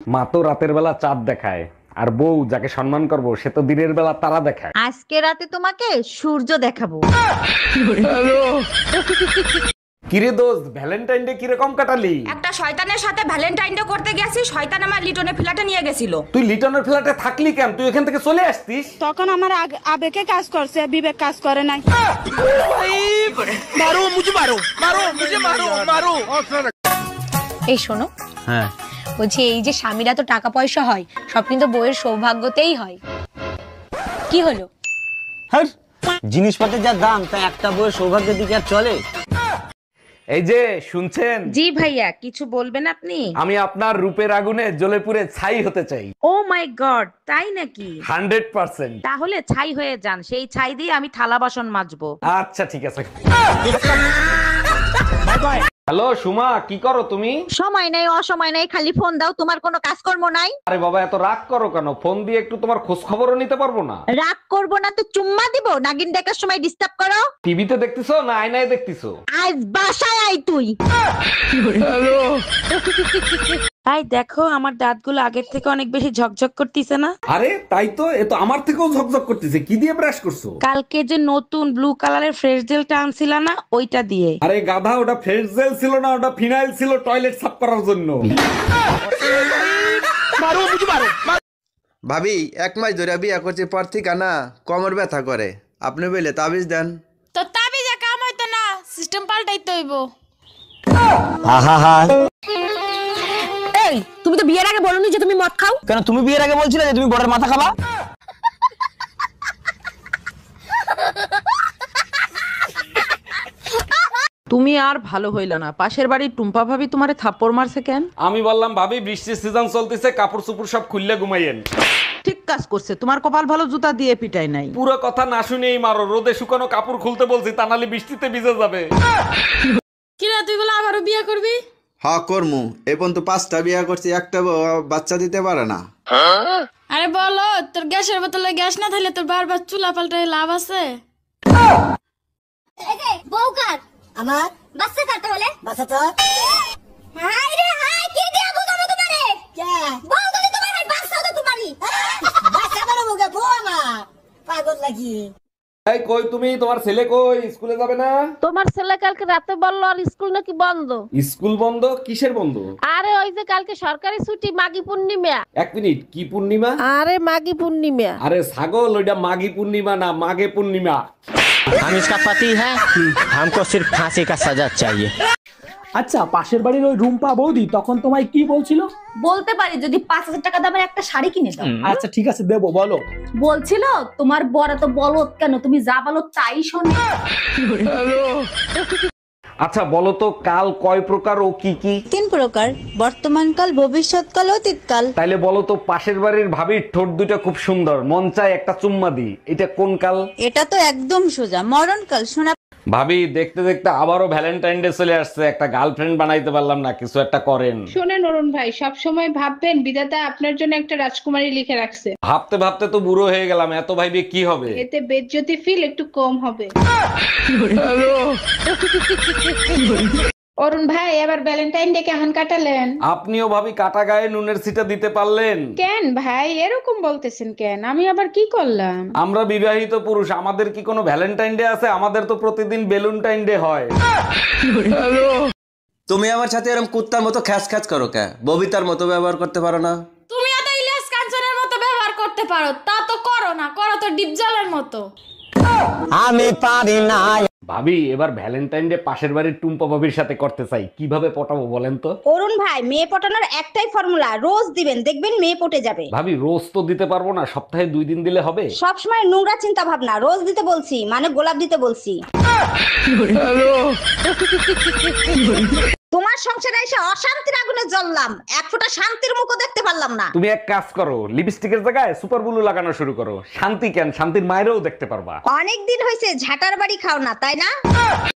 মা তো রাতের বেলা চাঁদ দেখায়, আর বউ যাকে সম্মান করব সে তো দিনের বেলা তারা দেখায়। আজকে রাতে তোমাকে সূর্য দেখাবো। কিরে দোস্ত, ভ্যালেন্টাইন ডে কিরকম কাটালি? একটা শয়তানের সাথে ভ্যালেন্টাইন ডে করতে গেছি, শয়তান আমার লিটনের ফ্ল্যাটে নিয়ে গেছিল। তুই লিটনের ফ্ল্যাটে থাকলি কেন? তুই এখান থেকে চলে আসতিস। তখন আমার আবেগে কাজ করছে, বিবেক কাজ করে নাই। এই শোনো, হ্যাঁ বলছি এই যে স্বামীরা তো টাকা পয়সা হয়, সব কিন্তু বইয়ের সৌভাগ্যতেই হয়। কি হলো? হ্যাঁ, জিনিসপত্রের যা দাম তা একটা বইয়ের সৌভাগ্যের দিকে আর চলে? এই যে শুনছেন? জি ভাইয়া, কিছু বলবেন আপনি? আমি আপনার রূপের আগুনে জ্বলে পুড়ে ছাই হতে চাই। ও মাই গড, তাই নাকি? 100%। তাহলে ছাই হয়ে যান, সেই ছাই দিয়ে আমি থালা বাসন মাজবো। আচ্ছা ঠিক আছে। হ্যালো সুমা, কি করো তুমি? সময় নাই, অসময় নাই, খালি ফোন দাও। তোমার কোনো কাজকর্ম নাই? আরে বাবা, এত রাগ করো কেন? ফোন দিয়ে একটু তোমার খোঁজ খবরও নিতে পারবো না? রাগ করবো না তো চুম্মা দিব? নাগিন দেখার সময় ডিস্টার্ব করো। টিভিতে দেখতেছো না আয়নায় দেখতেছো? আজ বাসায় আই তুই। তাই দেখো, আমার দাঁতগুলো আগের থেকে অনেক বেশি ঝকঝক করতেছে না? আরে তাই তো, এ তো আমার থেকেও ঝকঝক করতেছে। কি দিয়ে ব্রাশ করছো? কালকে যে নতুন ব্লু কালারের ফ্রেশ জেলটা আনছিলা না, ওইটা দিয়ে। আরে গাধা, ওটা ফ্রেশ জেল ছিল না, ওটা ফিনাইল ছিল টয়লেট সাফ করার জন্য। ভাবি 1 মাস ধরে বিয়া করছি, পর থেকে না কোমর ব্যথা করে। আপনি বলে তাবিজ দেন। তো তাবিজে কাম হইতো না, সিস্টেম পাল্টাইতে হইব। এই, তুমি তো বিয়ের আগে বলোনি যে তুমি মদ খাও। কেন, তুমি বিয়ের আগে বলছিলে যে তুমি বড়ের মাথা খাবা? তুমি আর ভালো হইল না। পাশের বাড়ির টুম্পা ভাবি তোমারে থাপ্পড় মারছে কেন? আমি বললাম ভাবি বৃষ্টির সিজন চলতেছে, কাপড় চোপড় সব খুললে ঘুমাইয়েন। ঠিক কাজ করছে, তোমার কপাল ভালো, জুতা দিয়ে পিটাই নাই। পুরো কথা না শুনেই মারো। রোদে শুকানো কাপড় খুলতে বলছি, তা নাহলে বৃষ্টিতে ভিজে যাবে। কিরা তুই বলে আবারও বিয়ে করবি? হ্যাঁ করমু। এই পর্যন্ত 5টা বিয়া করছি, একটা বাচ্চা দিতে পারে না। আরে বলো, তোর গ্যাসের বোতলে গ্যাস না থাকলে তোর বারবার চুলা পাল্টায় লাভ আছে? বউ কার? আমার বাচ্চা কার? তাহলে বাচ্চা তো হাই রে হাই, কি দিয়া বুঝাবো তোমারে? কে বউ যদি তোমার হয়, বাচ্চা তো তোমারই। বাচ্চা বড় মুখে বউ আমার পাগল লাগি। এই কই তুমি? তোমার ছেলে কই? স্কুলে যাবে না? তোমার ছেলে কালকে রাতে বললো আর স্কুল নাকি বন্ধ। স্কুল বন্ধ? কিসের বন্ধ? আরে ওই যে কালকে সরকারি ছুটি, মাঘী পূর্ণিমা। 1 মিনিট, কি পূর্ণিমা? আরে মাঘী পূর্ণিমা। আরে ছাগল, ওইটা মাঘী পূর্ণিমা না, মাঘে পূর্ণিমা। हम इसका पति है, हमको सिर्फ फांसी का सजा चाहिए। আচ্ছা, পাশের বাড়ির ওই রুম্পা বৌদি তখন তোমায় কি বলছিল? বলতে পারি, যদি 5000 টাকা দামের একটা শাড়ি কিনে দাও। আচ্ছা ঠিক আছে, দেবো, বলো। বলছিল তোমার বড় তো বলদ কেন, তুমি যা বলো তাই শোনে। আচ্ছা বলো তো, কাল কয় প্রকার ও কি কি? 3 প্রকার, বর্তমানকাল, ভবিষ্যৎকাল, অতীতকাল। তাইলে বলো তো, পাশের বাড়ির ভাবির ঠোঁট দুটো খুব সুন্দর, মন চায় একটা চুম্মা দি, এটা কোন কাল? এটা তো একদম সোজা, মরণকাল। শোনা ভাবি, দেখতে দেখতে আবারও ভ্যালেন্টাইন ডে চলে আসছে, একটা গার্লফ্রেন্ড বানাইতে পারলাম না, কিছু একটা করেন। শোনেন অরুণ ভাই, সব সময় ভাববেন বিধাতা আপনার জন্য একটা রাজকুমারী লিখে রাখছে। ভাবতে ভাবতে তো বুড়ো হয়ে গেলাম, এত ভাইবে কি হবে? এতে বেজ্জতি ফিল একটু কম হবে। অরুণ ভাই, এবার ভ্যালেন্টাইন ডে কেমন কাটালেন? আপনিও ভাবি কাটা গায়ে নুনের ছিটা দিতে পারলেন? কেন ভাই এরকম বলতেছেন কেন? আমি আবার কি করলাম? আমরা বিবাহিত পুরুষ, আমাদের কি কোনো ভ্যালেন্টাইন ডে আছে? আমাদের তো প্রতিদিন বেলুনটাইন ডে হয়। তুমি আমার সাথে এরকম কুত্তার মতো খ্যাচ খ্যাচ করো কে? ববিতার মতো ব্যবহার করতে পারো না? তুমি এত ইলিয়াস কাঞ্চনের মতো ব্যবহার করতে পারো, তা তো করো না, করো তো ডিপজলের মতো। আমি পারি না। ভাবি, এবার ভ্যালেন্টাইন ডে পাশের বাড়ির টুম্পা ভাবির সাথে করতে চাই, কিভাবে পটাবো বলেন তো? অরুণ ভাই, মেয়ে পটানোর একটাই ফর্মুলা, রোজ দিবেন, দেখবেন মেয়ে পটে যাবে। ভাবি রোজ তো দিতে পারবো না, সপ্তাহে 2 দিন দিলে হবে? সবসময় নোংরা চিন্তা ভাবনা, রোজ দিতে বলছি মানে গোলাপ দিতে বলছি। তোমার সংসারে এসে অশান্তির আগুনে জ্বললাম, এক ফোঁটা শান্তির মুখও দেখতে পারলাম না। তুমি এক কাজ করো, লিপস্টিকের জায়গায় সুপার ব্লু লাগানো শুরু করো। শান্তি কেন, শান্তির মায়েরও দেখতে পারবা। অনেক দিন হয়েছে ঝাটার বাড়ি খাও না, তাই না?